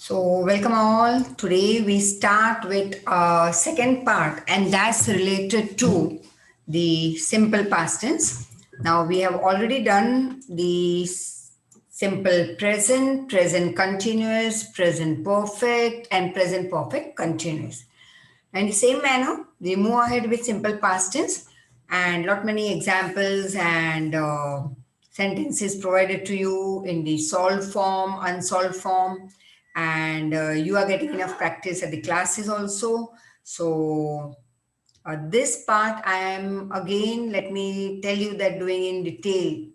So, welcome all. Today we start with a second part, and that's related to the simple past tense. Now, we have already done the simple present, present continuous, present perfect, and present perfect continuous. And the same manner, we move ahead with simple past tense and lot many examples and sentences provided to you in the solved form, unsolved form, and you are getting enough practice at the classes also. So this part I am again, let me tell you that doing in detail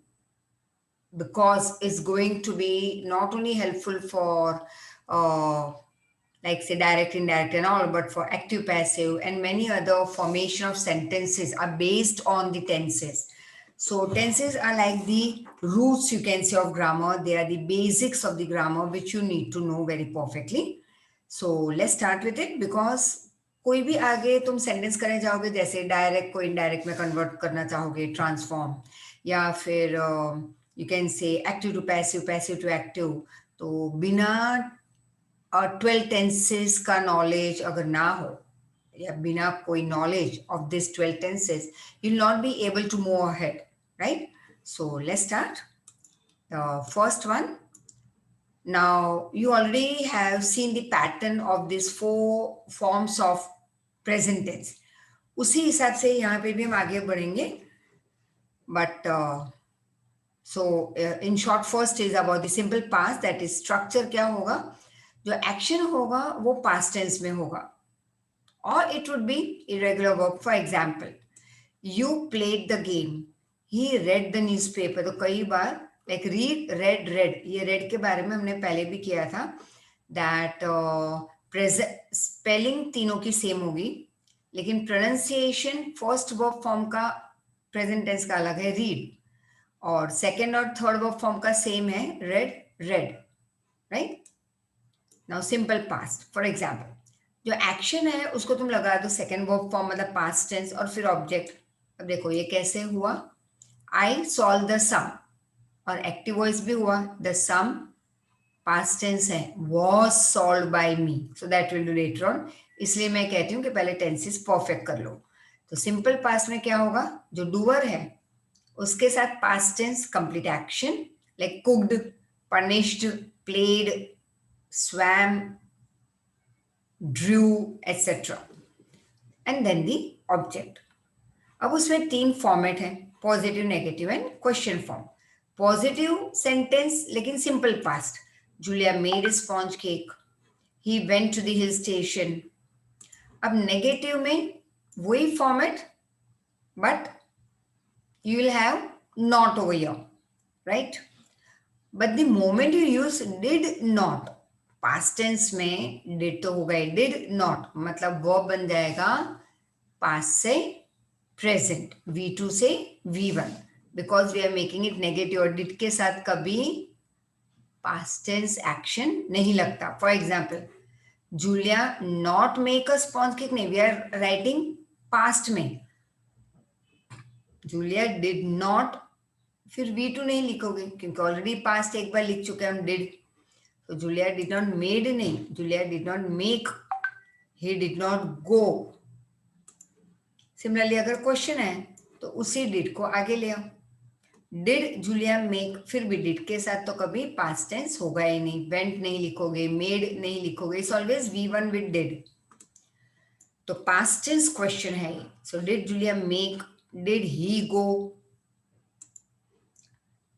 because it's going to be not only helpful for like say direct, indirect and all, but for active, passive and many other formation of sentences are based on the tenses. So tenses are like the roots, you can say, of grammar. They are the basics of the grammar which you need to know very perfectly. So let's start with it because कोई भी आगे तुम sentence करने जाओगे जैसे direct को indirect में convert करना चाहोगे ट्रांसफॉर्म या फिर you can say active to passive, passive to active, तो बिना 12 टेंसेस का नॉलेज अगर ना हो या बिना कोई knowledge of this 12 tenses you will not be able to move ahead, right? So let's start the first one. Now, you already have seen the pattern of these four forms of present tense. उसी हिसाब से यहाँ पे भी हम आगे बढ़ेंगे. But so in short, first is about the simple past. That is structure क्या होगा? जो action होगा वो past tense में होगा. Or it would be irregular verb. For example, you played the game. He read the newspaper. तो कई बार like read, read, read. ये read के बारे में हमने पहले भी किया था. That spelling तीनों की same होगी, लेकिन pronunciation first verb form का present tense का अलग है read, और second और third verb form का same है read, read, right? Now simple past. For example, जो एक्शन है उसको तुम लगा दो सेकेंड वर्ब फॉर्म मतलब पास्ट टेंस और फिर ऑब्जेक्ट. अब देखो ये कैसे हुआ. आई सॉल्व द सम और एक्टिव वॉइस भी हुआ. द सम पास्ट टेंस है, was solve by me, so that will do later on. इसलिए मैं कहती हूँ कि पहले टेंसेस परफेक्ट कर लो. तो सिंपल पास्ट में क्या होगा, जो डूअर है उसके साथ past tense complete action like cooked, punished, played, swam, drew, etc. And then the object. अब उसमें तीन फॉर्मेट है, positive, negative and question form. Positive sentence लेकिन simple past. Julia made sponge cake. He went to the hill station. अब negative में वही format but you will have not over here, right? But the moment you use did not, past tense में did तो होगा ही, did not मतलब verb बन जाएगा पास्ट से प्रेजेंट, V2 से V1, because we are making it negative. और डिड के साथ कभी पास्ट टेंस एक्शन नहीं लगता. For example, Julia not make a sponge cake, नहीं, वी आर राइटिंग पास्ट में. जूलिया डिड नॉट, फिर V2 नहीं लिखोगे क्योंकि ऑलरेडी पास्ट एक बार लिख चुके हैं हम डिड. तो जूलिया डिड नॉट मेड नहीं, Julia did not make, he did not go. Similarly अगर क्वेश्चन है तो उसी डिड को आगे ले आओ. डिड जूलिया मेक, फिर भी डिड के साथ तो कभी पास्ट टेंस होगा ही नहीं. वेंट नहीं लिखोगे, मेड नहीं लिखोगे, it's always V1 with did. तो पास्ट टेंस क्वेश्चन है. So did Julia make, did he go.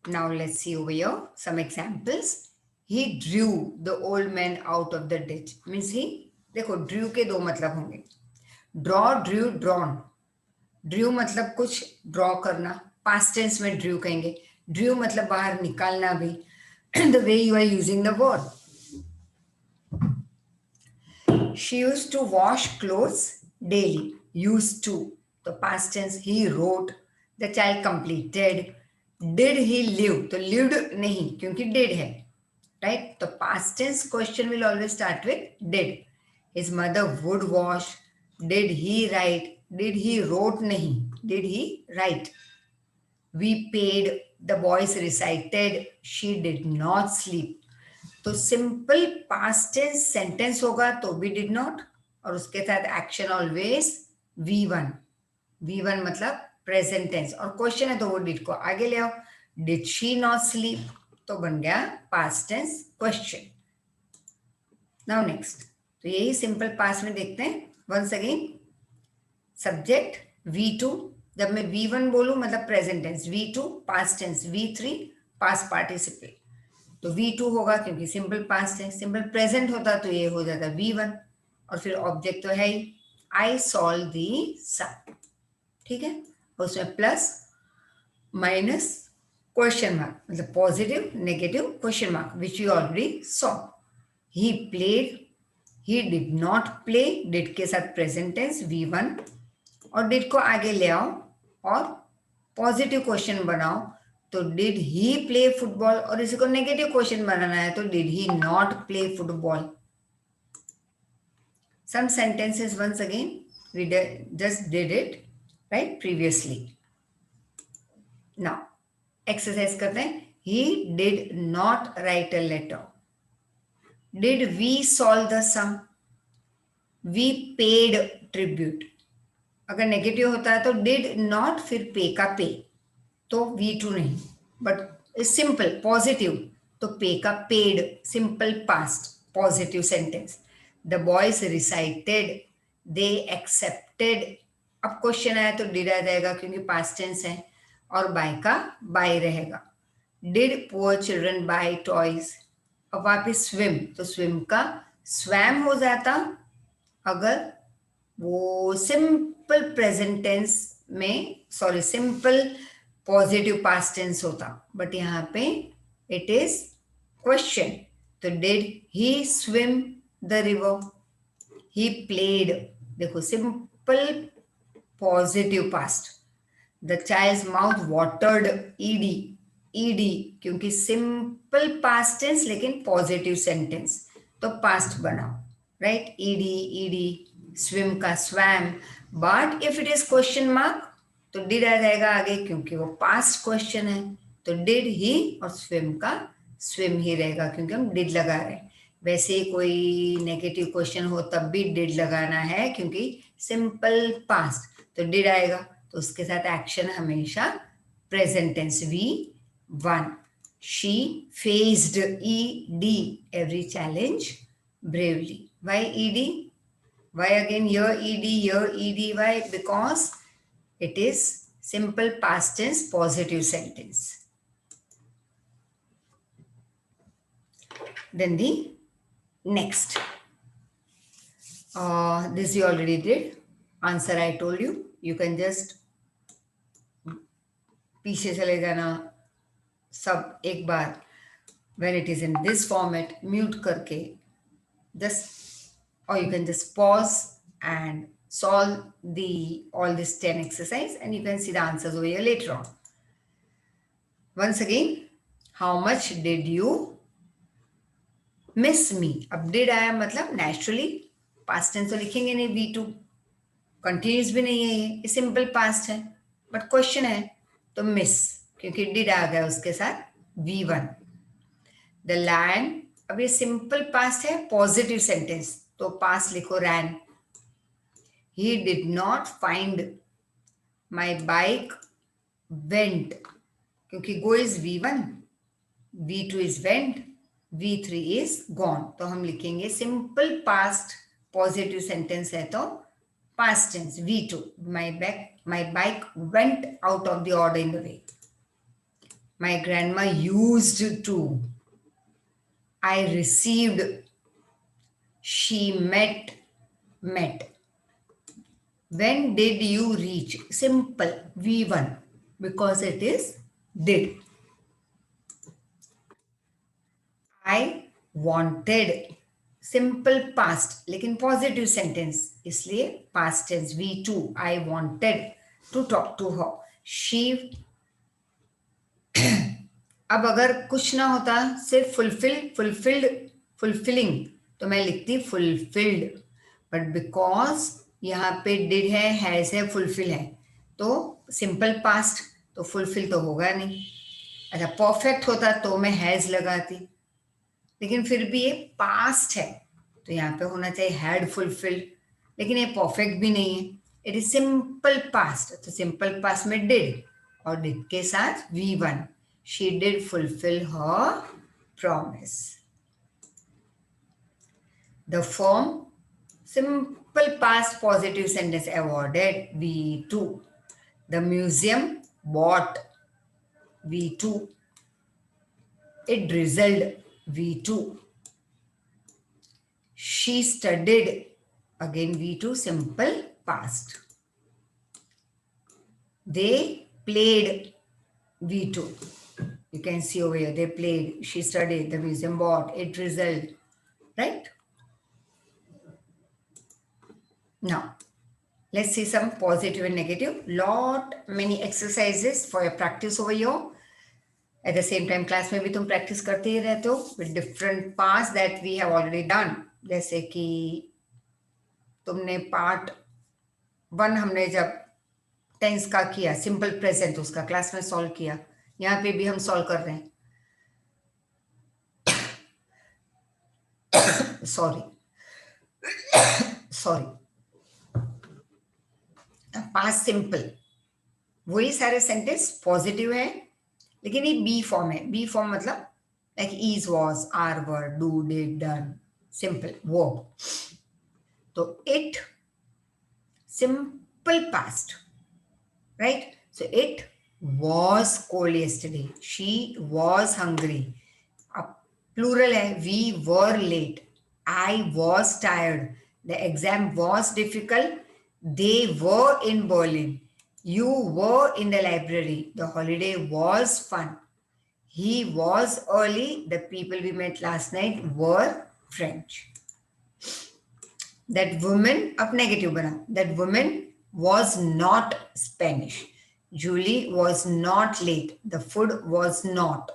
Now let's see over here some examples. He drew the old man out of the ditch. Means he, देखो drew के दो मतलब होंगे, draw, drew, drawn. Drew मतलब कुछ draw करना, past tense में drew कहेंगे. Drew मतलब बाहर निकालना भी, the way you are using the word. She used to wash clothes daily. Used to, तो past tense. He wrote, the child completed. Did he live, तो lived नहीं क्योंकि did है, right? The past tense question will always start with did. His mother would wash. Did he write? Did he wrote nahi, did he write? We paid. The boys recited. She did not sleep. तो simple past tense sentence होगा तो we did not, और उसके साथ action always V1। V1 मतलब present tense, और question है तो वो डिड को आगे ले आओ। डिड शी नॉट स्लीप, तो बन गया past tense question. Now next, तो यही सिंपल पास्ट में देखते हैं वंस अगेन। सब्जेक्ट V2, जब मैं V1 बोलूं मतलब present tense, V2 past tense, V3 past participle. तो V2 होगा क्योंकि सिंपल पास्ट है, सिंपल प्रेजेंट होता तो ये हो जाता V1, और फिर ऑब्जेक्ट तो है ही, आई सॉल्व दी सम, ठीक है। उसमें प्लस माइनस क्वेश्चन मार्क, मतलब positive negative question mark, which you already saw. He played, he did not play, did के साथ प्रेजेंट टेंस V1, और डिड को आगे ले आओ और पॉजिटिव क्वेश्चन बनाओ, तो डिड ही प्ले फुटबॉल, और इसी को नेगेटिव क्वेश्चन बनाना है तो did he not play football. Some sentences once again, we just did it right previously. Now exercise करते हैं। He did not write a letter. Did we solve the sum? We paid tribute. अगर negative होता है तो did not फिर पे का पे, तो V2 नहीं, बट सिंपल पॉजिटिव तो पे का paid, simple past positive sentence. The boys recited, they accepted. अब क्वेश्चन आया तो डिड आ जाएगा क्योंकि पास्ट टेंस है, और बाय का बाय रहेगा। Did poor children buy toys. अब वापिस स्विम, तो स्विम का स्वैम हो जाता अगर वो सिंपल प्रेजेंट टेंस में, sorry simple positive past tense होता, बट यहाँ पे इट इज क्वेश्चन। तो did he swim the river, he played, देखो simple positive past. The child's mouth watered, ED, ED क्योंकि सिंपल पास्ट टेंस लेकिन positive sentence, तो past बनाओ, right. ED ED, swim का swam, but if it is question mark तो did आ जाएगा आगे क्योंकि वो पास्ट क्वेश्चन है, तो डिड ही, और स्विम का स्विम ही रहेगा क्योंकि हम डिड लगा रहे हैं। वैसे ही कोई नेगेटिव क्वेश्चन हो तब भी डिड लगाना है क्योंकि सिंपल पास्ट, तो डिड आएगा, तो उसके साथ एक्शन हमेशा present tense V1। She faced, ED, every challenge bravely. Why ED? Why again here ED, here ED? Why? Because it is simple past tense positive sentence. Then the next. This you already did. Answer I told you. You can just पीछे चले जाना सब एक बार, when it is in this format, mute करके just, or you can just pause and solve all this 10 exercise and you can see the answers over here later on. Once again, how much did you miss me? अब did आया मतलब naturally past tense तो लिखेंगे नहीं, V2 continuous भी नहीं है, ये सिंपल पास्ट है, बट क्वेश्चन है तो मिस क्योंकि डिड आ गया उसके साथ V1। द लायन, अब ये सिंपल पास्ट है पॉजिटिव सेंटेंस तो पास्ट लिखो ran. He did not find my bike went, क्योंकि go is V1, V2 is went, V3 is gone, तो हम लिखेंगे सिंपल पास्ट पॉजिटिव सेंटेंस है तो past tense V2, my bike went out of the ordinary. My grandma used to, I received, she met. When did you reach? Simple V1 because it is did. I wanted, simple past लेकिन positive sentence इसलिए past tense V2। I wanted to talk to her, she. अब अगर कुछ ना होता सिर्फ fulfilling तो मैं लिखती फुलफिल्ड, बट बिकॉज यहाँ पे डिड है, हैज है, फुलफिल है, तो सिंपल पास्ट तो फुलफिल तो होगा नहीं। अच्छा परफेक्ट होता तो मैं हैज लगाती, लेकिन फिर भी ये पास्ट है, तो यहाँ पे होना चाहिए हैड फुलफिल्ड, लेकिन ये परफेक्ट भी नहीं है, इट इज सिंपल पास्ट, तो सिंपल पास्ट में डिड, और डिड के साथ V1, she did fulfil her promise. The firm, simple past positive sentence, awarded V2. The museum bought V2. It drizzled V2. She studied, again V2, simple past. They played V2. You can see over here, they played, she studied, the museum bought, it drizzled, right? Now, let's see some positive and negative. Many exercises for your practice over here. At the same time, class में भी तुम practice करते ही रहते हो with different parts that we have already done. जैसे कि तुमने part 1 हमने जब टेंस का किया, सिंपल प्रेजेंट, उसका क्लास में सॉल्व किया. यहाँ पे भी हम सॉल्व कर रहे हैं. सॉरी, पास्ट सिंपल, वही सारे सेंटेंस पॉजिटिव है, लेकिन ये बी फॉर्म है. बी फॉर्म मतलब like is, was, are, were, do, did, done, simple वो. तो it, simple past, right? So it was cold yesterday. She was hungry. अब plural है, we were late. I was tired. The exam was difficult. They were in Berlin. You were in the library. The holiday was fun. He was early. The people we met last night were French. That woman, अब negative बना. That woman was not Spanish. Julie was not late. The food was not.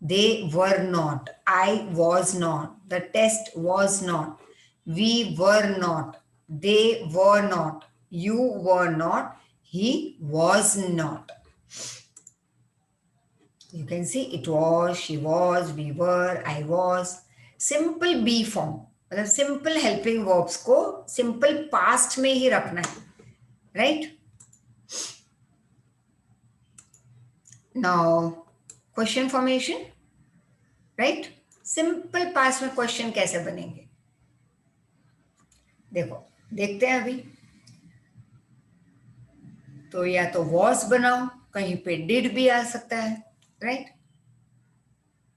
They were not. I was not. The test was not. We were not. They were not. You were not. He was not. You can see it was, she was, we were, I was. Simple B form. मतलब simple helping verbs को simple past में ही रखना है, right? Now question formation, right? Simple past में question कैसे बनेंगे, देखो देखते हैं अभी. तो या तो वॉज बनाओ, कहीं पे डिड भी आ सकता है, राइट?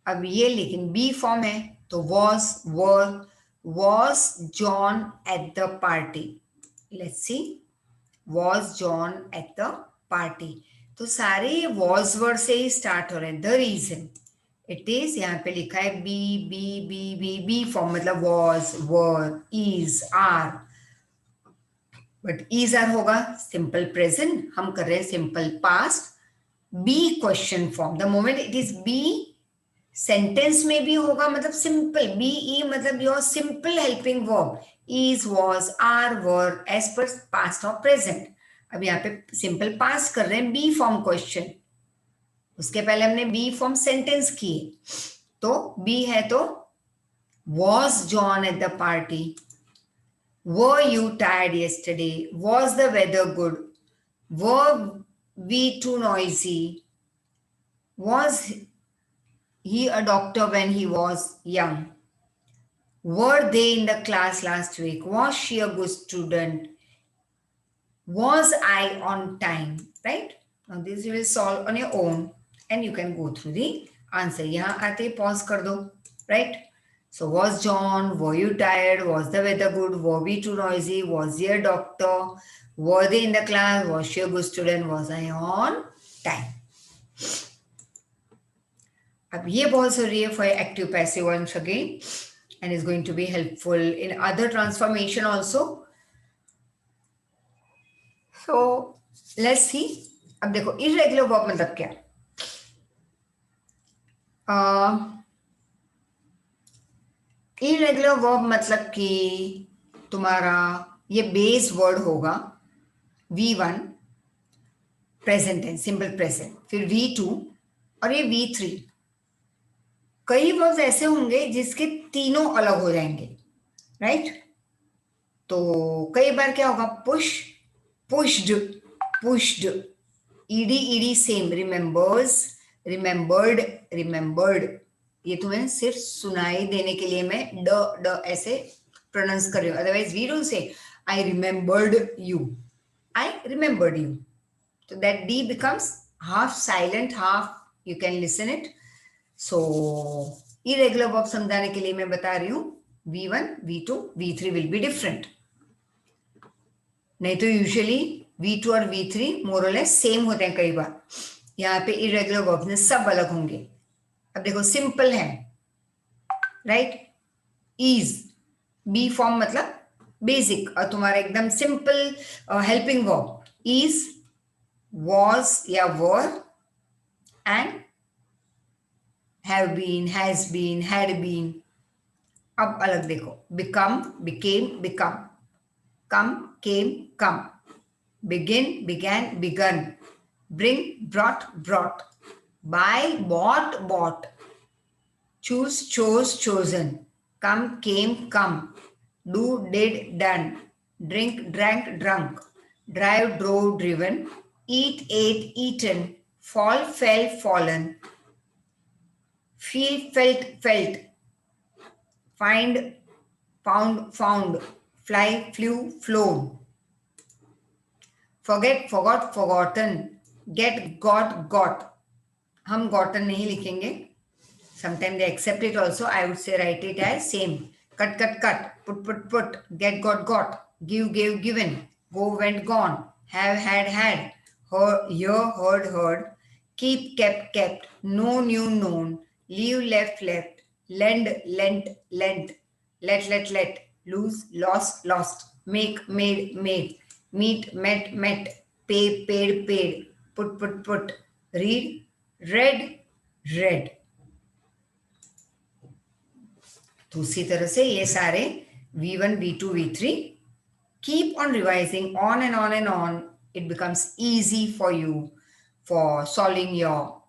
अब ये लेकिन बी फॉर्म है, तो was, were. Was John at the party? Let's see. Was John at the party? तो सारे was word से ही स्टार्ट हो रहे हैं. The reason it is, यहाँ पे लिखा है be be be be be form, मतलब was, were, is, are. But is, are होगा सिंपल प्रेजेंट, हम कर रहे हैं simple past. Be question form, the moment it is be sentence में भी होगा, मतलब सिंपल बी ई, मतलब your simple helping verb is, was, are, were, as per past और प्रेजेंट. अब यहाँ पे सिंपल पास्ट कर रहे हैं बी फॉर्म क्वेश्चन, उसके पहले हमने बी फॉर्म सेंटेंस किए. तो बी है तो was John eight the party, were you tired yesterday, was the weather good, were we too noisy, was he a doctor when he was young, were they in the class last week, was she a good student, was I on time, right? Now this you will solve on your own and you can go through the answer. यहाँ आते pause कर दो, right? So was John, were you tired, was the weather good, were we too noisy, was he a doctor, were they in the class, was she a good student, was I on time. अब ये बहुत जरूरी है for active passive once again and is going to be helpful in other transformation also. So let's see. अब देखो irregular verb मतलब क्या? Irregular verb मतलब कि तुम्हारा ये बेस वर्ड होगा V1 present tense simple present, फिर V2 और ये V3. कई वर्ब्स ऐसे होंगे जिसके तीनों अलग हो जाएंगे, राइट? तो कई बार क्या होगा, push, pushed, pushed, ED ED same, remembers, remembered, remembered. ये तुम्हें सिर्फ सुनाई देने के लिए मैं ड ड ऐसे प्रोनाउंस कर रही हूँ, otherwise we don't say I remembered you, I remembered you. तो that D becomes half silent, half you can listen it. So irregular verb समझाने के लिए मैं बता रही हूँ V1, V2, V3 will be different. नहीं तो यूजुअली V2 और V3 मोर और लेस सेम होते हैं, कई बार यहाँ पे इरेगुलर वर्ब में सब अलग होंगे। अब देखो सिंपल है, राइट? इज, बी फॉर्म मतलब बेसिक, और तुम्हारा एकदम simple helping verb is, was या were, and have been, has been, had been. अब अलग देखो, become, became, become, come, came, come, begin, began, begun, bring, brought, brought, buy, bought, bought, choose, chose, chosen, come, came, come, do, did, done, drink, drank, drunk, drive, drove, driven, eat, ate, eaten, fall, fell, fallen, feel, felt, felt, find, found, found, fly, flew, flown, forget, forgot, forgotten, get, got. हम gotten नहीं लिखेंगे, sometimes they accept it also. I would say write it as same. Cut, put, get, got, give, gave, given, go, went, gone, have, had, hear, heard, keep, kept, know, knew, known, leave, left, lend, lent, let, lose, lost, make, made, meet, met, pay, paid, put, read, read. तो उसी तरह से ये सारे V1, V2, V3 keep on revising on and on. It becomes easy for you for solving your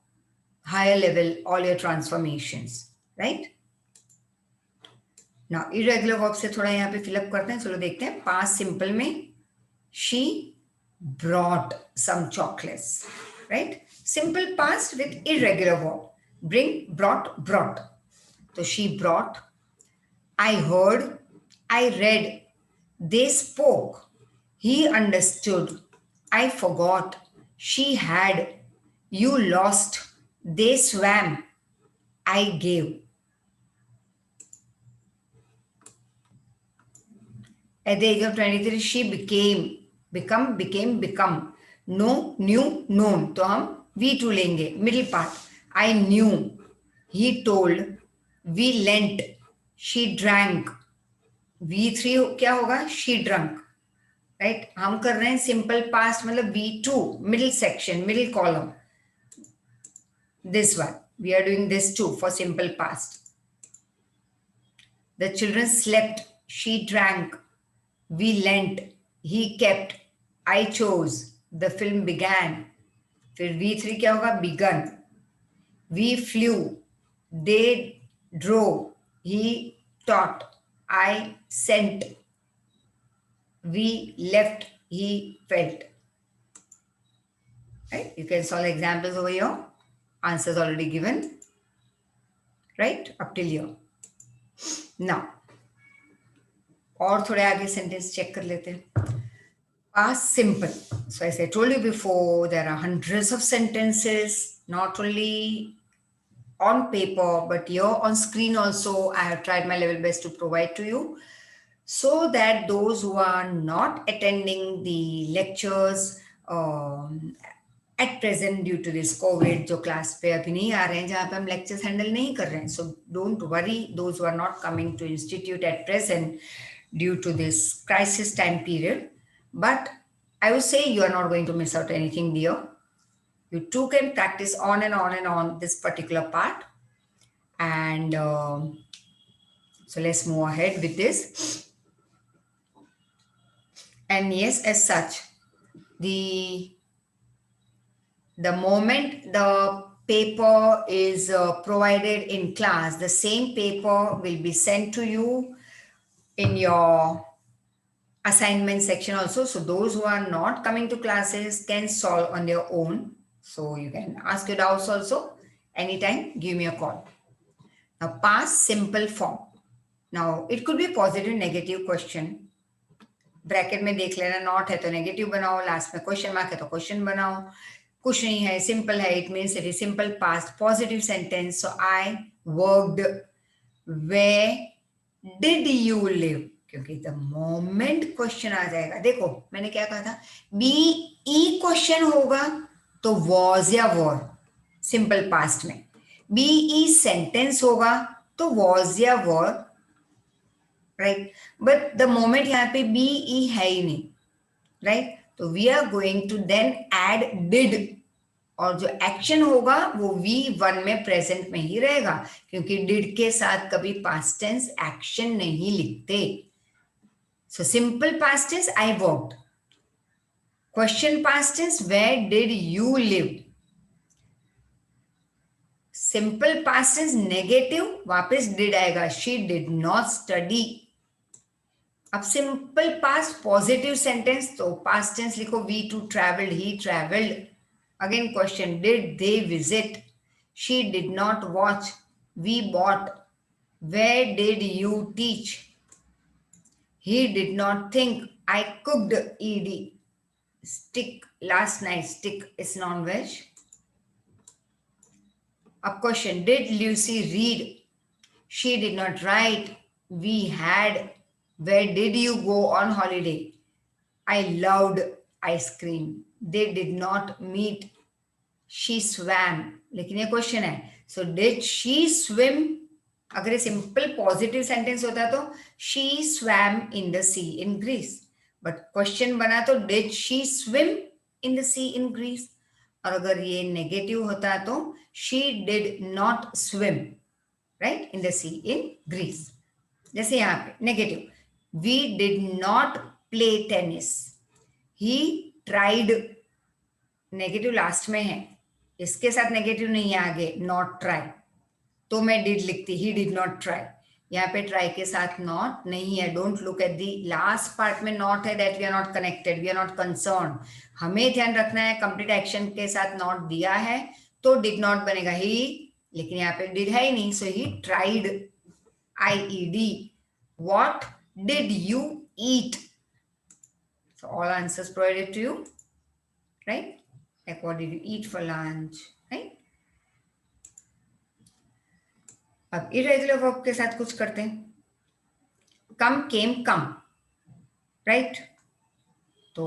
higher level, all your transformations, right? Now, irregular verb से थोड़ा यहाँ पे फिलअप करते हैं, चलो देखते हैं। Past simple में she brought some chocolates, right? Simple past with irregular verb. Bring, brought. So she brought, I heard, I read, they spoke, he understood, I forgot, she had, you lost, they swam, I gave. At the age of 23, she became, know, knew, known. तो हम V2 लेंगे, middle part. I knew, he told, we lent, she drank. V3 क्या होगा? She drunk. Right हम कर रहे हैं simple past मतलब V2 middle section middle column this one we are doing this too for simple past. The children slept, she drank, we lent, he kept, I chose, the film began. फिर V3 क्या होगा? begun, we flew, they drove, he taught, I sent, we left, he felt. Right? You can solve examples over here. Answers already given. Right? Up till here. Now, और थोड़े आगे sentence check कर लेते हैं. Past simple. So as I told you before, there are hundreds of sentences, not only on paper, but here on screen also. I have tried my level best to provide to you so that those who are not attending the lectures at present due to this COVID, जो class पे अभी नहीं आ रहे हैं, जहाँ पे हम lectures handle नहीं कर रहे हैं. So don't worry, those who are not coming to institute at present due to this crisis time period. But I would say you are not going to miss out anything, dear. You too can practice on and on this particular part. And so let's move ahead with this. And yes, as such, the moment the paper is provided in class, the same paper will be sent to you in your assignment section also. So those who are not coming to classes can solve on their own. So you can ask your doubts also anytime. Give me a call. Now past simple form. Now it could be positive, negative question. Bracket में देख लेना, not है तो negative बनाओ, last में question mark है तो question बनाओ, कुछ नहीं है, सिंपल है, it means it is simple past positive sentence. So I worked, where did you live, क्योंकि द मोमेंट क्वेश्चन आ जाएगा, देखो मैंने क्या कहा था, बी ई क्वेश्चन होगा तो वॉज या वर सिंपल पास्ट में, बी ई सेंटेंस होगा तो वॉज या were, right. But the moment यहाँ पे बी ई है ही नहीं, राइट. तो we are going to then add did, और जो एक्शन होगा वो V1 में प्रेजेंट में ही रहेगा, क्योंकि डिड के साथ कभी पास्ट टेंस एक्शन नहीं लिखते. So simple past tense I worked, question past tense where did you live, simple past tense negative वापस डिड आएगा, शी डिड नॉट स्टडी. अब सिंपल पास्ट पॉजिटिव सेंटेंस तो पास्ट टेंस लिखो, V2 travelled, he travelled. Again question, did they visit, she did not watch, we bought, where did you teach, he did not think, I cooked, ed, stick, last night, stick is non veg. अब question, did Lucy read, she did not write, we had, where did you go on holiday, I loved ice cream, they did not meet, she swam. लेकिन ये question है, so did she swim, अगर ये simple positive sentence होता तो she swam in the sea in Greece, but question बना तो did she swim in the sea in Greece. और अगर ये नेगेटिव होता तो she did not swim, right, in the sea in Greece. जैसे यहाँ पे negative, we did not play tennis, he tried, negative last में है, इसके साथ नेगेटिव नहीं है आगे, not try, तो मैं did लिखती, he did not try. यहाँ पे try के साथ not नहीं है, don't look at the last part में not है, that we are not connected, we are not concerned. हमें ध्यान रखना है कंप्लीट एक्शन के साथ not दिया है तो did not बनेगा he, लेकिन यहाँ पे did है ही नहीं, so he tried, IED. What did you eat? So all answers provided to you, right? Like what did you eat for lunch, right? अब irregular verb के साथ कुछ करते हैं. Come, came, come, right? तो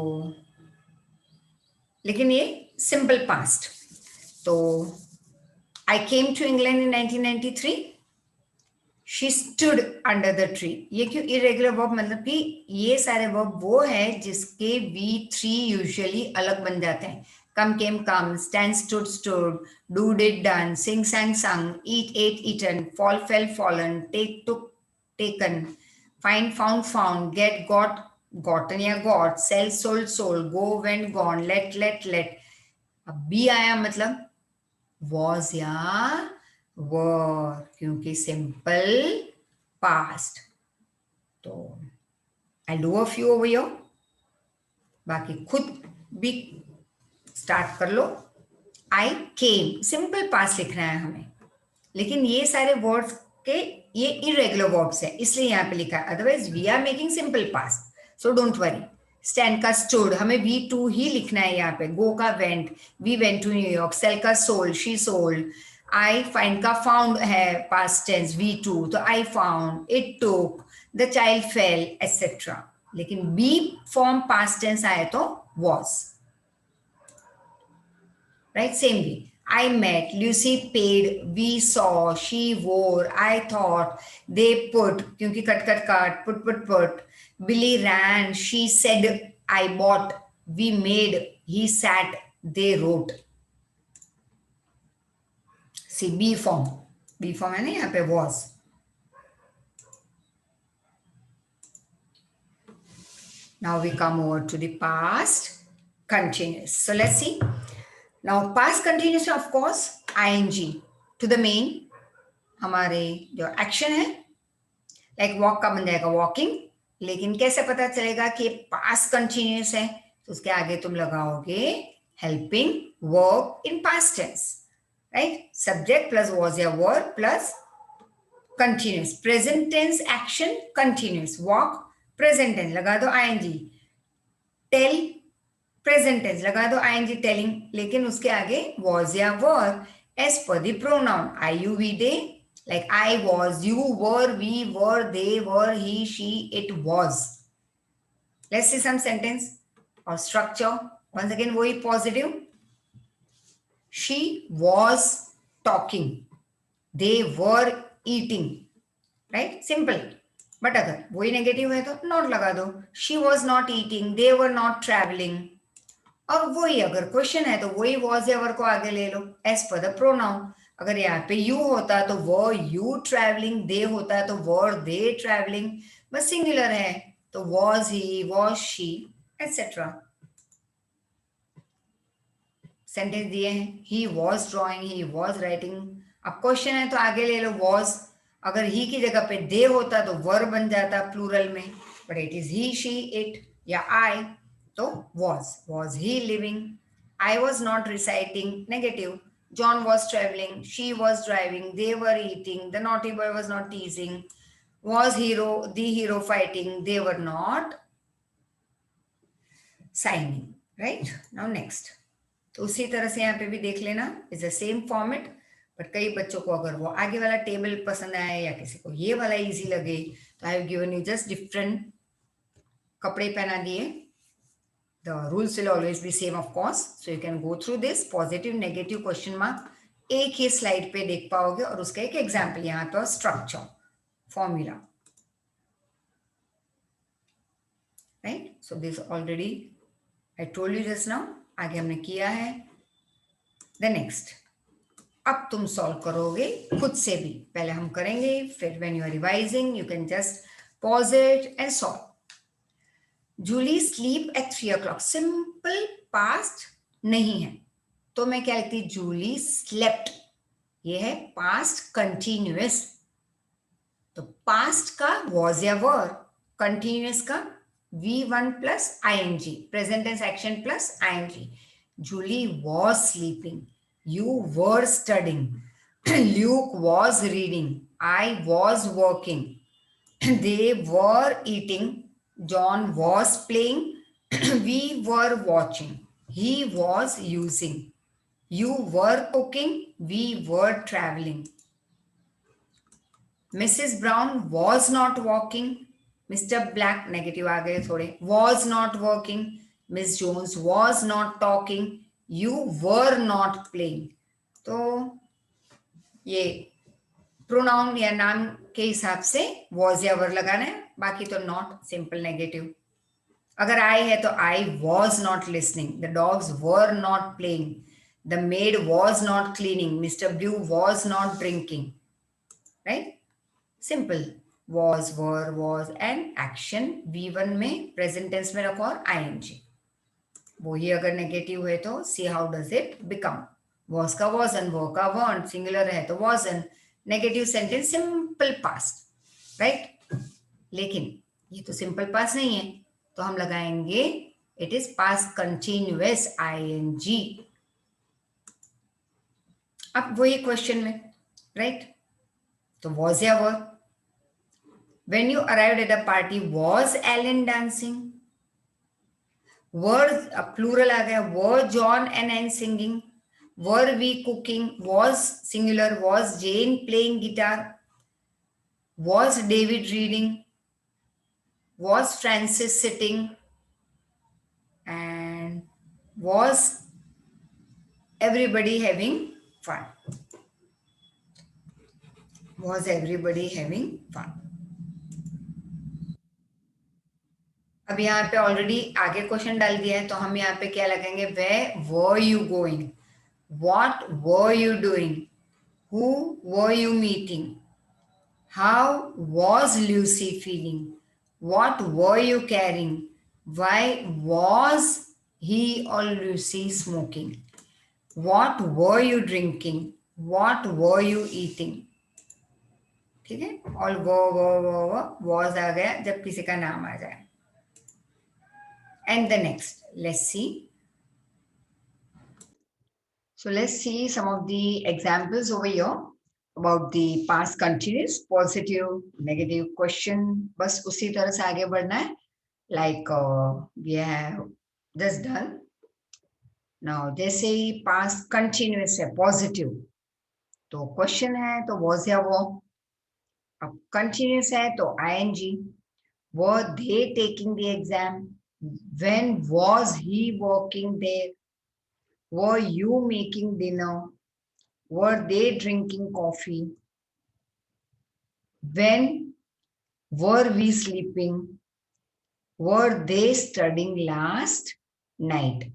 लेकिन ये simple past. तो I came to England in 1993. She stood under the tree. ये क्यों irregular verb, मतलब कि ये सारे verb वो है जिसके V3 यूजुअली अलग बन जाते हैं. Come, came, come, stand, stood, stood, do, did, done, sing, sang, sung, eat, ate, eaten, fall, fell, fallen, take, took, taken, find, found, found, get, got, gotten या got, sell, sold, sold, go, went, gone, let, let. अब B आया मतलब was या were, क्योंकि simple past. तो I do a few over here, बाकी खुद भी स्टार्ट कर लो. आई केम, सिंपल पास्ट लिखना है हमें, लेकिन ये सारे वर्ड्स के ये इरेगुलर वर्ब्स है इसलिए यहाँ पे लिखा है, otherwise we are making simple past, so don't worry. Stand का स्टूड हमें V2 ही लिखना है यहाँ पे. गो का went, we went to New York. Sell का sold, she sold. I find का फाउंड है पास्ट टेंस V2, तो I found, it took, the child fell, etcetera. लेकिन बी फॉर्म पास्ट टेंस आए तो was, right. Same way I met, Lucy paid, we saw, she wore, I thought, they put, क्योंकि cut, put. Billy ran, she said, I bought, we made, he sat, they wrote. See, B form है ना यहाँ पे was. Now we come over to the past continuous. So let's see. Now past continuous, of course, ing to the main, हमारे जो action है, like walk का बन जाएगा वॉकिंग, लेकिन कैसे पता चलेगा कि पास्ट कंटिन्यूस है? तो उसके आगे तुम लगाओगे helping verb in past tense, right? Subject plus was या verb plus continuous, present tense action continuous, walk present tense लगा दो आईएनजी, टेल प्रेजेंट टेंस लगा दो आईएनजी टेलिंग, लेकिन उसके आगे वॉज या verb as per the pronoun I you we they, like I was, you were, we were, they were, he, she, it was. Let's see some sentence or structure. Once again, वही positive. She was talking. They were eating. Right? Simple. But अगर वही negative है तो not लगा दो. She was not eating. They were not traveling. और वही अगर क्वेश्चन है तो वही was या were को आगे ले लो as per the pronoun. अगर यहाँ पे यू होता तो वर यू ट्रैवलिंग, दे होता तो वर दे ट्रैवलिंग, बस सिंगुलर है तो was he, was she, etcetera. Sentence दिए हैं, he was drawing, he was writing. अब क्वेश्चन है तो आगे ले लो वॉज. अगर ही की जगह पे दे होता तो वर बन जाता प्लूरल में, but it is he, she, it या आई, तो was he living. I was not reciting, negative. John was traveling, she was driving, they were eating, the naughty boy was not teasing, was the hero fighting, they were not signing. Right? Now next. तो उसी तरह से यहाँ पे भी देख लेना, is the same format, but कई बच्चों को अगर वो आगे वाला टेबल पसंद आए या किसी को ये वाला इजी लगे तो I have given you just different कपड़े पहना दिए. The rules will always be same, of course. So you can go through this positive, negative question mark. एक ही स्लाइड पे देख पाओगे और उसका एक एग्जाम्पल यहाँ पे structure formula, right? So this already I told you just now, आगे हमने किया है. द नेक्स्ट, अब तुम सॉल्व करोगे खुद से भी, पहले हम करेंगे, फिर when you are revising you can just pause it and solve. Julie sleep at 3 o'clock. Simple past नहीं है तो मैं क्या लिखती? Julie slept. ये है पास्ट कंटिन्यूअस, तो पास्ट का वॉज या वर, कंटिन्यूअस का V1 plus ING, present tense action plus ING. Julie was sleeping, you were studying, Luke was reading, I was working, they were eating, John was playing, we were watching, he was using, you were cooking, we were traveling. Mrs. Brown was not walking, Mr. Black negative आ गए थोड़े, was not working, Miss Jones was not talking, you were not playing. तो ये pronoun या नाम के हिसाब से was या वर लगाना है, बाकी तो नॉट, सिंपल नेगेटिव. अगर आई है तो I was not listening, the dogs were not playing, the made was not cleaning, mister blue was not drinking, right? Simple was, were, was and action V1 में present tense में रखो और ING. वही अगर negative है तो see how does it become. Was का वॉजन, वो का वॉन्ट, सिंगुलर है तो वॉजन, negative sentence simple past, right? लेकिन ये तो सिंपल पास्ट नहीं है तो हम लगाएंगे it is past continuous ING. अब वही क्वेश्चन में, राइट? तो वॉज या were. When you arrived at the party was Allen dancing, were plural आ गया, were John and Ann singing, were we cooking, was singular, was Jane playing guitar, was David reading, was Francis sitting, and was everybody having fun. Was everybody having fun. अब यहाँ पे already आगे question डाल दिया है तो हम यहाँ पे क्या लगाएंगे? Where were you going? What were you doing? Who were you meeting? How was Lucy feeling? What were you carrying? Why was he or Lucy smoking? What were you drinking? what were you eating? ठीक है, और वो was आ गया जब किसी का नाम आ जाए. And the next, let's see. So let's see some of the examples over here about the past continuous, positive, negative question. बस उसी तरह से आगे बढ़ना है. Like we have just done. Now they say past continuous है positive. तो question है तो was या वो. अब continuous है तो ing. Were they taking the exam? When was he working there? Were you making dinner? Were they drinking coffee? When were we sleeping? Were they studying last night?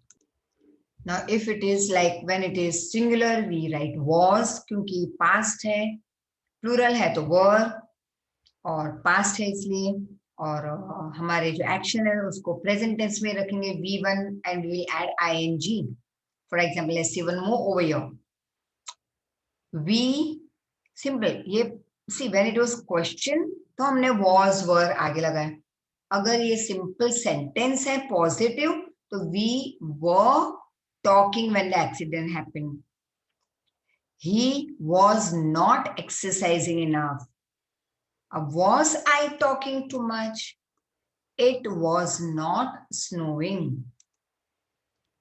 Now, if it is like when it is singular, we write was क्योंकि past है, plural है तो were और past है इसलिए और हमारे जो action है उसको present tense में रखेंगे V1 and we'll add ing. For example, let's see one more over here. We simple ये see when it was question तो हमने was were आगे लगाया. अगर ये simple sentence है positive तो we were talking when the accident happened. He was not exercising enough. Was I talking too much? It was not snowing.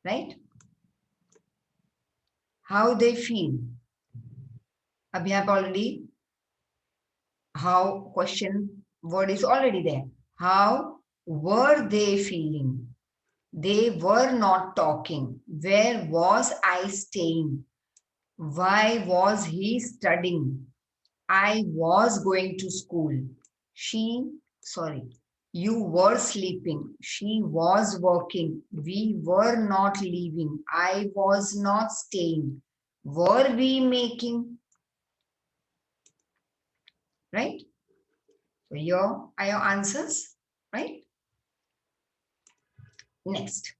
Right? How they feel. अब यहाँ पे already how question word is already there. How were they feeling? They were not talking. Where was I staying? Why was he studying? I was going to school. You were sleeping. She was working. We were not leaving. I was not staying. Were we making? Right? So here are your answers, right? Next.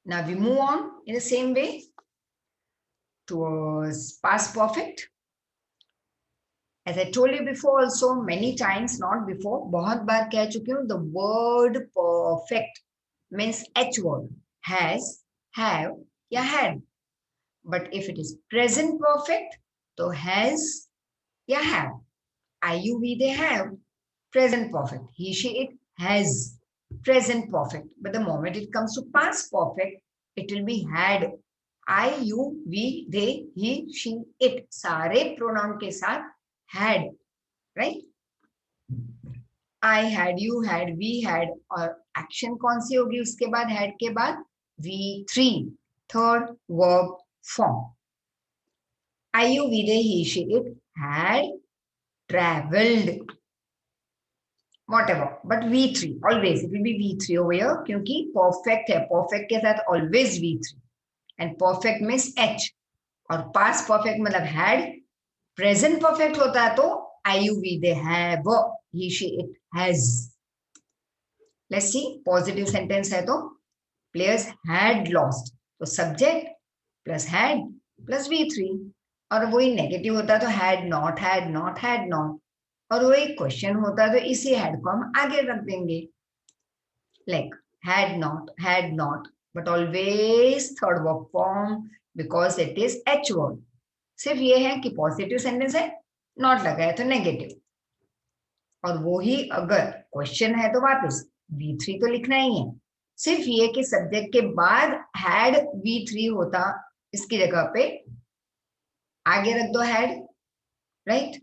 Now we move on in the same way towards past perfect. As I told you before also many times, not before, बहुत बार कह चुकी हूँ, the word perfect means H word, has, have या had. But if it is present perfect, तो has या have. IUV they have present perfect. He, she, it has present perfect. But the moment it comes to past perfect, it will be had. I, you, we, they, he, she, it. सारे pronoun के साथ had, right? I had, you had, we had और action कौन सी होगी उसके बाद had के बाद V3 third verb form. I, you, we, they, he, she, it had traveled. Whatever, but V3 always it will be V3 over here क्योंकि perfect है, perfect के साथ always V3 and perfect means H और past perfect मतलब had. Present perfect होता है तो IUV they have, he, she, it has. Let's see positive sentence है तो players had lost तो subject plus had plus V3 और वही negative होता है तो had not, had not, had not और वो एक क्वेश्चन होता है तो इसी had को हम आगे रख देंगे like had not but always third verb form because it is H word. सिर्फ ये है कि पॉजिटिव सेंटेंस है नॉट लगाया तो नेगेटिव और वो ही अगर क्वेश्चन है तो वापस V3 तो लिखना ही है. सिर्फ ये कि सब्जेक्ट के बाद had V3 होता इसकी जगह पे आगे रख दो had, right?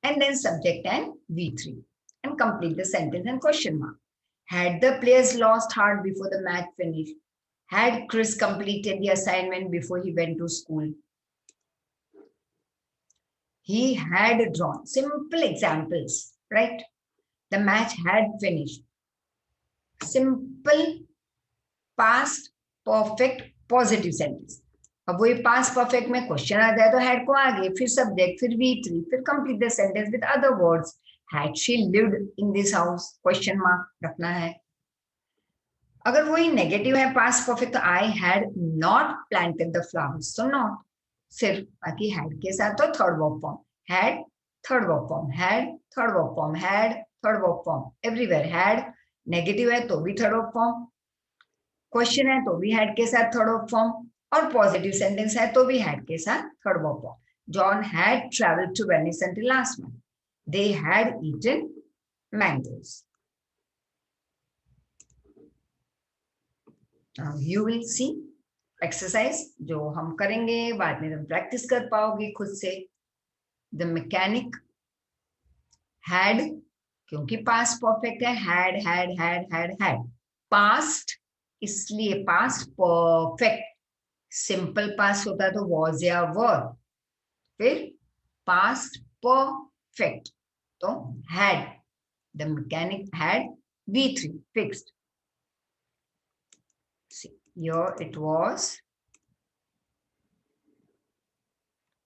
And then subject and V3 and complete the sentence and question mark. Had the players lost heart before the match finished? Had Chris completed the assignment before he went to school? He had drawn. Simple examples, right? The match had finished. Simple past perfect positive sentence. अब वही past perfect में question आ जाए तो had को आगे फिर subject फिर V3 फिर complete the sentence with other words. Had she lived in this house question mark रखना है. अगर वही नेगेटिव है पास्ट परफेक्ट तो आई had not planted the flowers तो नॉट. सिर्फ, बाकी हैड के साथ तो third verb form, had third verb form, had third verb form, had third verb form, everywhere had. Negative है तो भी थर्ड वर्ब फॉर्म, क्वेश्चन है तो भी हैड के साथ थर्ड वर्ब फॉर्म, और पॉजिटिव सेंटेंस है तो भी हैड के साथ third verb form. John had travelled to Venice until last month. They had eaten mangoes. Now you will see exercise जो हम करेंगे, बाद में तुम प्रैक्टिस कर पाओगे खुद से। द मैकेनिक हैड, क्योंकि पास्ट परफेक्ट है, had had had had had. Past इसलिए पास्ट परफेक्ट, सिंपल पास्ट होता तो वॉज या वर, फिर पास्ट परफेक्ट तो had. The mechanic had V3 fixed. See, here it was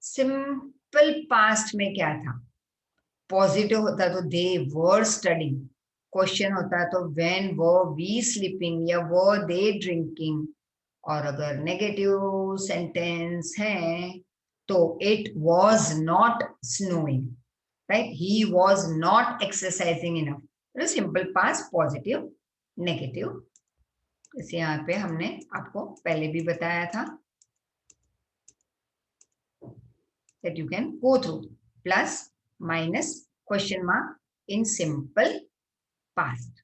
simple past में क्या था, पॉजिटिव होता तो दे वर स्टडिंग, क्वेश्चन होता तो व्हेन वर वी स्लीपिंग या वर दे ड्रिंकिंग, और अगर नेगेटिव सेंटेंस है तो it was not snowing, right, he was not exercising enough. तो सिंपल पास्ट पॉजिटिव नेगेटिव, जैसे यहाँ पे हमने आपको पहले भी बताया था, that you can go through, plus minus question mark in simple past,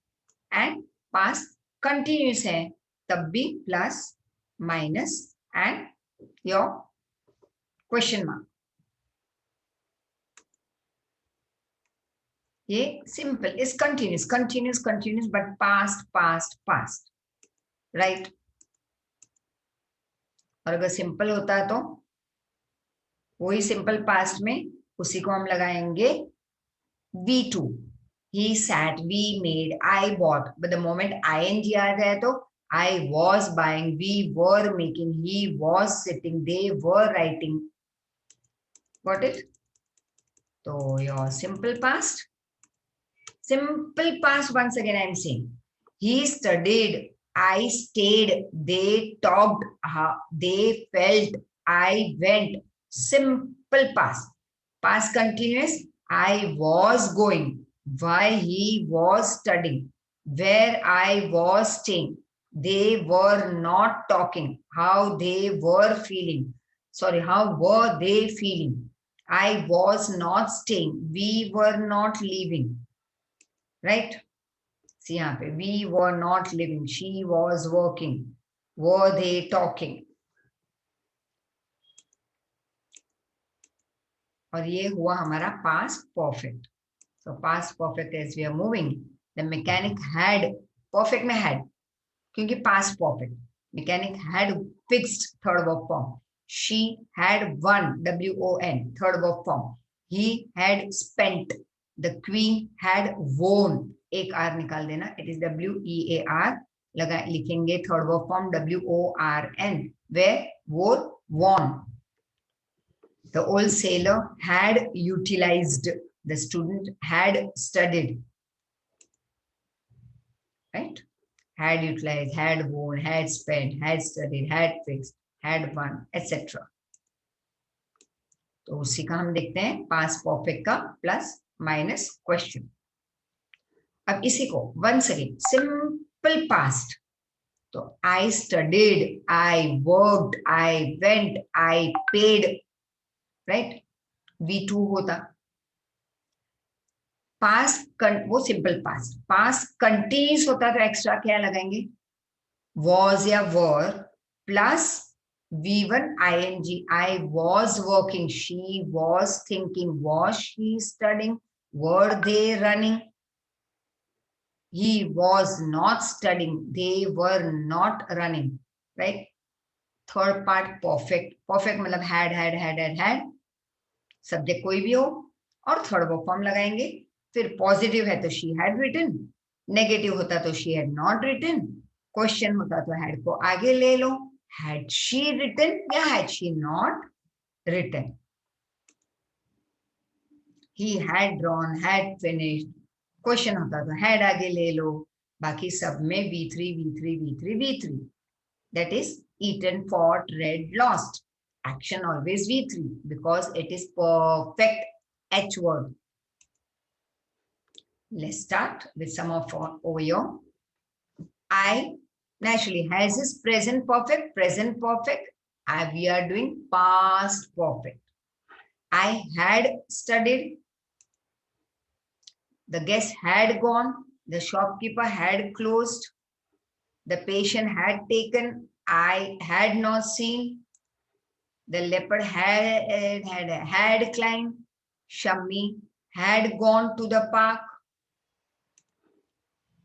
and past continuous है तब भी plus minus and your question mark। ये simple is continuous, continuous continuous, but past past past, right। और अगर simple होता है तो वही सिंपल पास्ट में उसी को हम लगाएंगे V2, he sat, we made, I bought, but the moment ing आ जाए तो I was buying, we were making, he was sitting, they were writing, got it। तो your simple past once again I am saying, he studied, I stayed, they talked, they felt, I went। Simple past, past continuous, I was going, why he was studying, where I was staying, they were not talking, how they were feeling, sorry, how were they feeling, I was not staying, we were not leaving, right। See यहाँ पे we were not living, she was working, were they talking, और ये हुआ हमारा past perfect. तो past perfect as we are moving, the mechanic had, perfect में had क्योंकि past perfect, mechanic had fixed third verb form, she had won WON third verb form, he had spent, the queen had won, एक are निकाल देना, it is WEAR लगा लिखेंगे, third verb form WORN, wear wore worn. The old sailor had utilized, the student had studied, right, had utilized, had worn, had spent, had studied, had fixed, had won, etc। तो उसी का हम देखते हैं past perfect का plus minus question. अब इसी को वंस अगेन सिंपल पास्ट, तो I studied, I worked, I went, I paid, right, V2 होता। पास्ट वो सिंपल पास्ट, पास्ट कंटिन्यूस होता तो एक्स्ट्रा क्या लगाएंगे, वॉज या वर plus V1 ING, I was working, she was thinking, was she studying, were they running, he was not studying, they were not running, right। Third part perfect, perfect मतलब had, subject कोई भी हो और third verb form लगाएंगे, फिर positive है तो she had written, नेगेटिव होता तो she had not written, question होता तो हैड को आगे ले लो, हैड शी रिटन या had she not written, he had drawn, had finished, question होता तो हैड आगे ले लो, बाकी सब में V3 V3 V3 V3, that is eaten, fought, read, lost. Action always V3 because it is perfect H word. Let's start with some of over here. I, naturally, has is present perfect, present perfect. We are doing past perfect. I had studied. The guest had gone. The shopkeeper had closed. The patient had taken. I had not seen. The leopard had climbed. Shammi had gone to the park.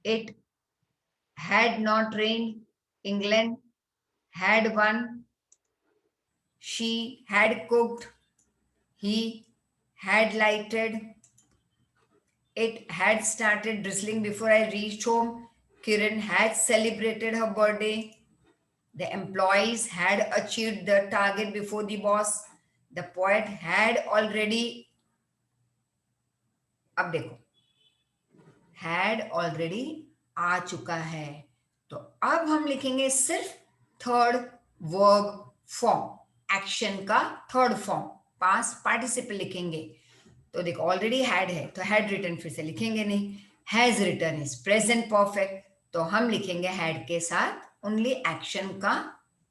It had not rained. England had won. She had cooked. He had lighted. It had started drizzling before I reached home. Kiran had celebrated her birthday. The employees had achieved the target before the boss. The poet had already, अब देखो, had already आ चुका है. तो अब हम लिखेंगे सिर्फ third verb form, action का थर्ड फॉर्म, पास्ट पार्टिसिपल लिखेंगे. तो देखो ऑलरेडी हैड है तो हैड रिटन फिर से लिखेंगे नहीं. Has written is present perfect, तो हम लिखेंगे हैड के साथ ओनली एक्शन का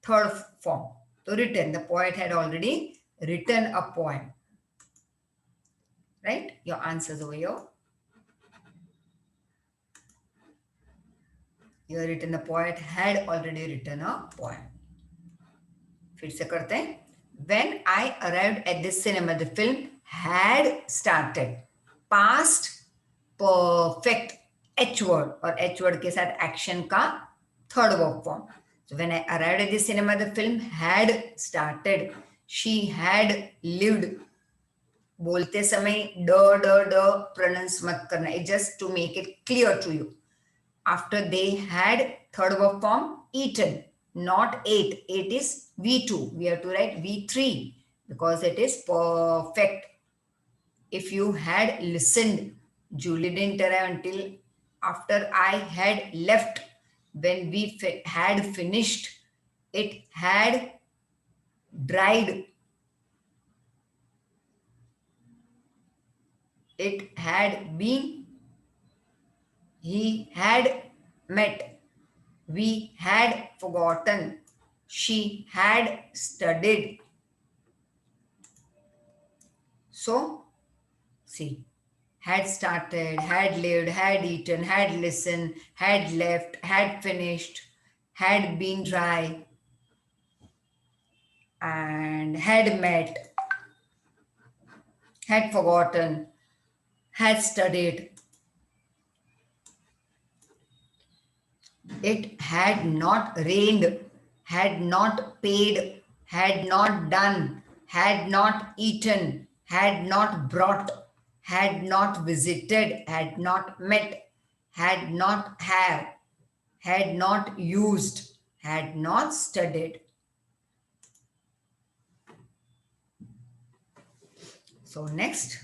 थर्ड फॉर्म. तो written, the poet had already written a poem. Right, your answers over here. You have written, the poet had already written a poem. फिर से करते हैं. When I arrived at the cinema, the film had started. Past perfect H word और H word के साथ action का third verb form. So when I arrived at the cinema, the film had started. She had lived. बोलते समय ड pronounce मत करना. It's just to make it clear to you. After they had, third verb form, eaten, not ate. Ate is V2. We have to write V3 because it is perfect. If you had listened, Julie didn't arrive until after I had left. When we had finished, it had dried. It had been. He had met. We had forgotten. She had studied. So, see, had started, had lived, had eaten, had listened, had left, had finished, had been dry, and had met, had forgotten, had studied. It had not rained, had not paid, had not done, had not eaten, had not brought, had not visited, had not met, had not have, had not used, had not studied. So next,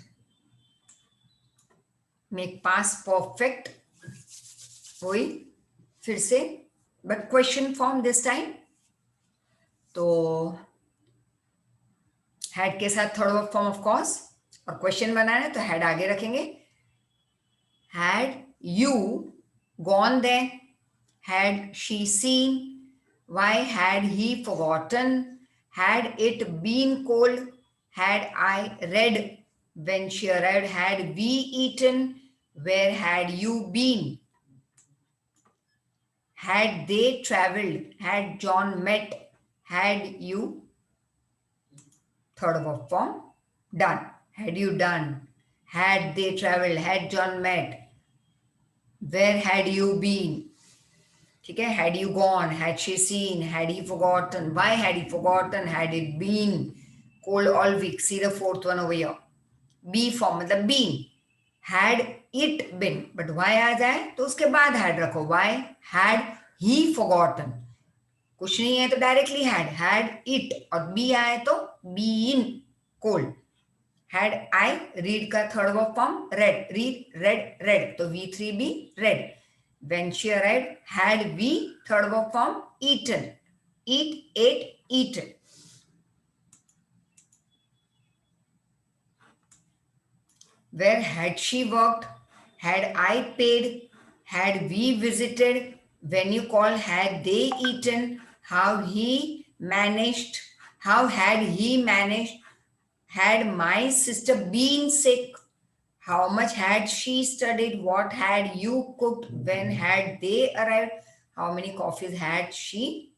make past perfect. वही फिर से but question form this time. तो had के साथ third verb form of course, और question बनाना है तो हैड आगे रखेंगे. Had you gone there, had she seen, why had he forgotten, had it been cold, had I read, when she arrived had we eaten, where had you been, had they traveled, had John met, had you, third verb form, done, had you done, had they traveled, had John met, where had you been, ठीक है. Had you gone, had she seen, had he forgotten, why had he forgotten, had it been cold all week. See the fourth one over here, be form मतलब been. had it been, but why आ जाए तो उसके बाद had रखो. why had he forgotten, कुछ नहीं है तो डायरेक्टली had it, और बी आए तो been cold. had I read का third verb form read, read तो V3 भी read. when she arrived had we, third verb form eaten, eat, ate, eaten. where had she worked, had I paid, had we visited, when you call had they eaten, how he managed, how had he managed, had my sister been sick, how much had she studied, what had you cooked, when had they arrived, how many coffees had she.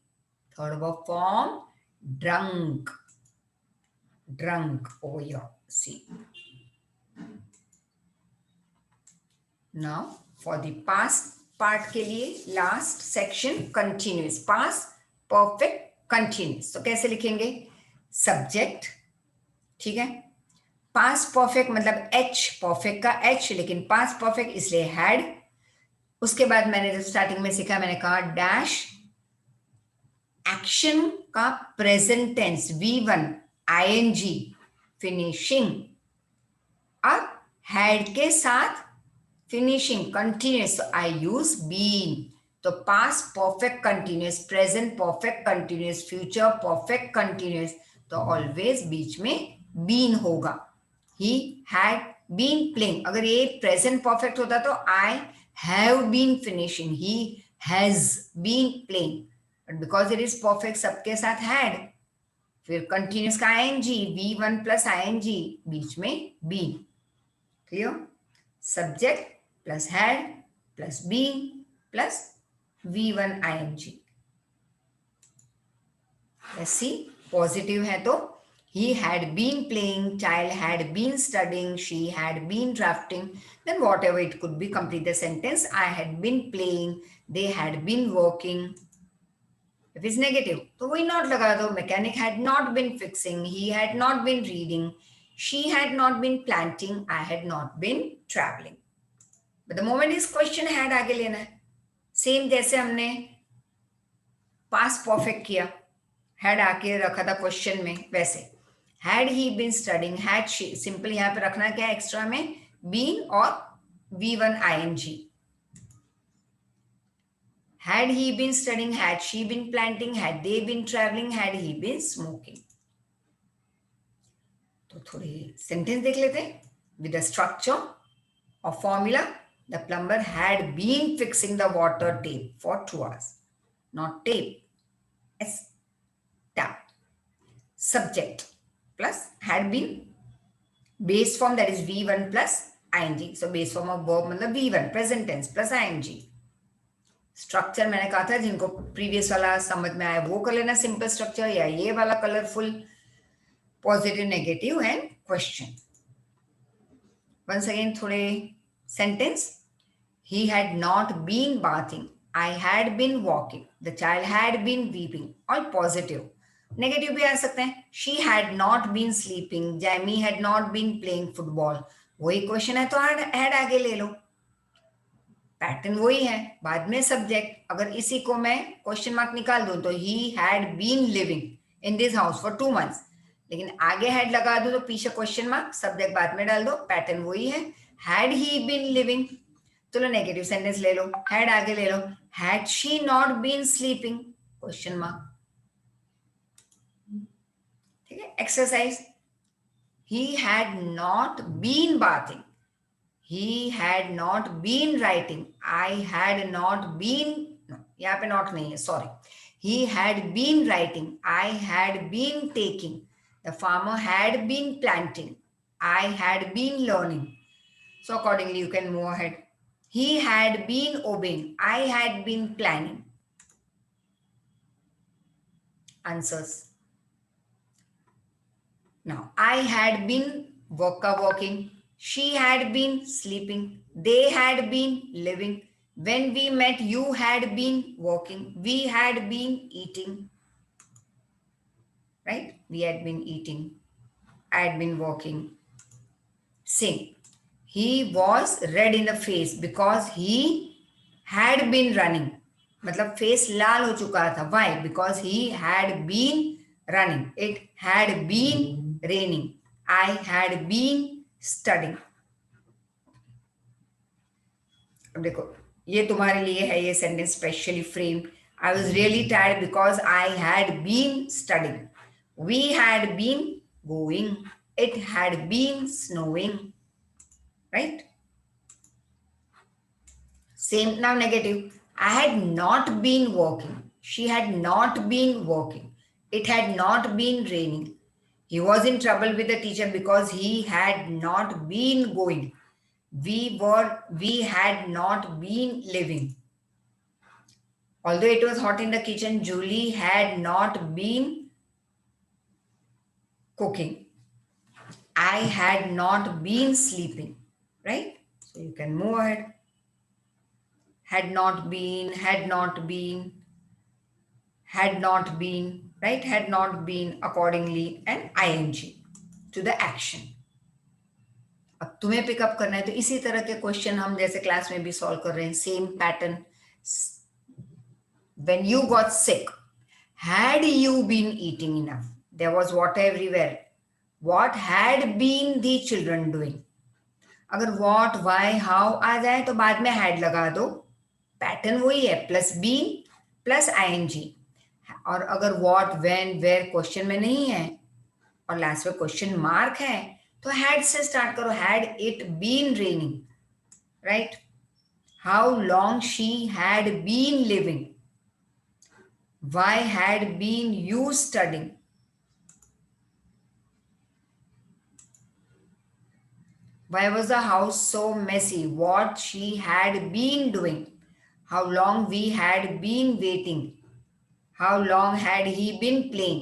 Third verb form, drunk. Drunk over here. See. Now for the past part के लिए last section continuous past perfect continuous. तो कैसे लिखेंगे? Subject, ठीक है, past perfect मतलब H, perfect का H, लेकिन past perfect इसलिए had. उसके बाद मैंने जब स्टार्टिंग में सीखा मैंने कहा डैश एक्शन का present tense V1 ING finishing, अब हैड के साथ finishing continuous, I use been. तो past perfect continuous, present perfect continuous, future perfect continuous, तो ऑलवेज बीच में बीन होगा. ही हैड बीन प्लेइंग, अगर ये प्रेजेंट परफेक्ट होता तो I have been finishing, he has been playing, but because it is perfect सबके साथ हैड. फिर कंटिन्यूस का आईएनजी V1 प्लस आईएनजी, बीच में been. Clear? Subject plus had plus been plus V1 ing. Let's see. Positive है तो he had been playing, child had been studying, she had been drafting, then whatever it could be, complete the sentence. I had been playing, they had been working. If it's negative, तो वही not लगा दो. Mechanic had not been fixing, he had not been reading, she had not been planting, I had not been traveling. But the moment is question had आगे लेना है. Same जैसे हमने past perfect किया, हैड आके रखा था क्वेश्चन में, वैसे had he been studying, had she, simple यहां पे रखना क्या है एक्स्ट्रा में, बीन और V1 ING. Had he been studying, had she been planting, had they been travelling, had he been smoking. तो थोड़ी सेंटेंस देख लेते हैं विद द स्ट्रक्चर और formula. The plumber had been fixing the water tape for 2 hours. Not tape, it's tap. Subject plus had been. Base form, that is V1 plus ing. So base form of verb मतलब V1 present tense plus ing. Structure मैंने कहा था जिनको previous वाला समझ में आया वो कर लेना simple structure, या ये वाला colorful positive negative and question. Once again थोड़े sentence. He had not been bathing. I had been walking. The child had been weeping. All positive. Negative भी आ सकते हैं. She had not been sleeping. Jamie had not been playing football. वही question है तो had आगे ले लो. Pattern वही है. बाद में सब्जेक्ट. अगर इसी को मैं क्वेश्चन मार्क निकाल दूं तो he had been living in this house for 2 months. लेकिन आगे had लगा दो तो पीछे क्वेश्चन मार्क, सब्जेक्ट बाद में डाल दो. पैटर्न वही है. Had he been living? चलो नेगेटिव सेंटेंस ले लो, हैड आगे ले लो. Had she not been sleeping, question mark. ठीक है. Exercise. He had not been bathing, he had not been writing, I had not been, यहाँ पे नॉट नहीं है, sorry. He had been writing, I had been taking, the farmer had been planting, I had been learning. So accordingly you can move ahead. He had been obeying. I had been planning. Answers. Now, I had been working. She had been sleeping. They had been living. When we met, you had been working. We had been eating. Right? We had been eating. I had been working. Sing. He was red in the face because he had been running. मतलब face लाल हो चुका था. Why? Because he had been running. It had been raining. I had been studying. अब देखो ये तुम्हारे लिए है ये sentence specially framed. I was really tired because I had been studying. We had been going. It had been snowing. right? Same now negative. I had not been working. She had not been working. It had not been raining. He was in trouble with the teacher because he had not been going. We had not been living. Although it was hot in the kitchen, Julie had not been cooking. I had not been sleeping, right? So you can move ahead. Had not been, had not been, right? Had not been accordingly and ing to the action. अब तुम्हें pickup करना है तो इसी तरह के question हम जैसे क्लास में भी सॉल्व कर रहे हैं same pattern when you got sick had you been eating enough there was water everywhere what had been the children doing अगर what why how आ जाए तो बाद में had लगा दो पैटर्न वही है प्लस बीन प्लस आईएनजी और अगर what when where क्वेश्चन में नहीं है और लास्ट में क्वेश्चन मार्क है तो हैड से स्टार्ट करो had it been raining right how long she had been living why had been you studying why was the house so messy what she had been doing how long we had been waiting how long had he been playing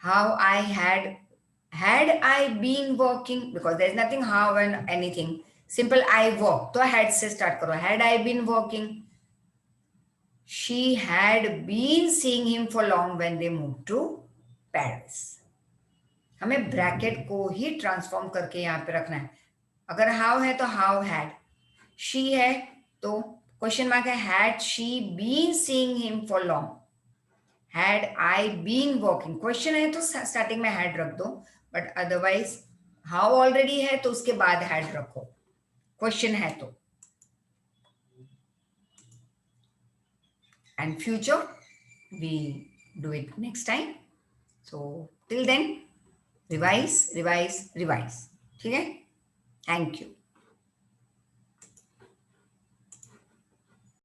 how I had I been working because there's nothing how and anything simple I work तो had से start करो had I been working she had been seeing him for long when they moved to Paris हमें bracket को ही transform करके यहाँ पे रखना है अगर हाउ है तो हाउ हैड शी है तो क्वेश्चन मार्क है had she been seeing him for long had I been working question है तो स्टार्टिंग में had रख दो बट अदरवाइज how ऑलरेडी है तो उसके बाद had रखो क्वेश्चन है तो and future we do it next time so till then revise ठीक है थैंक यू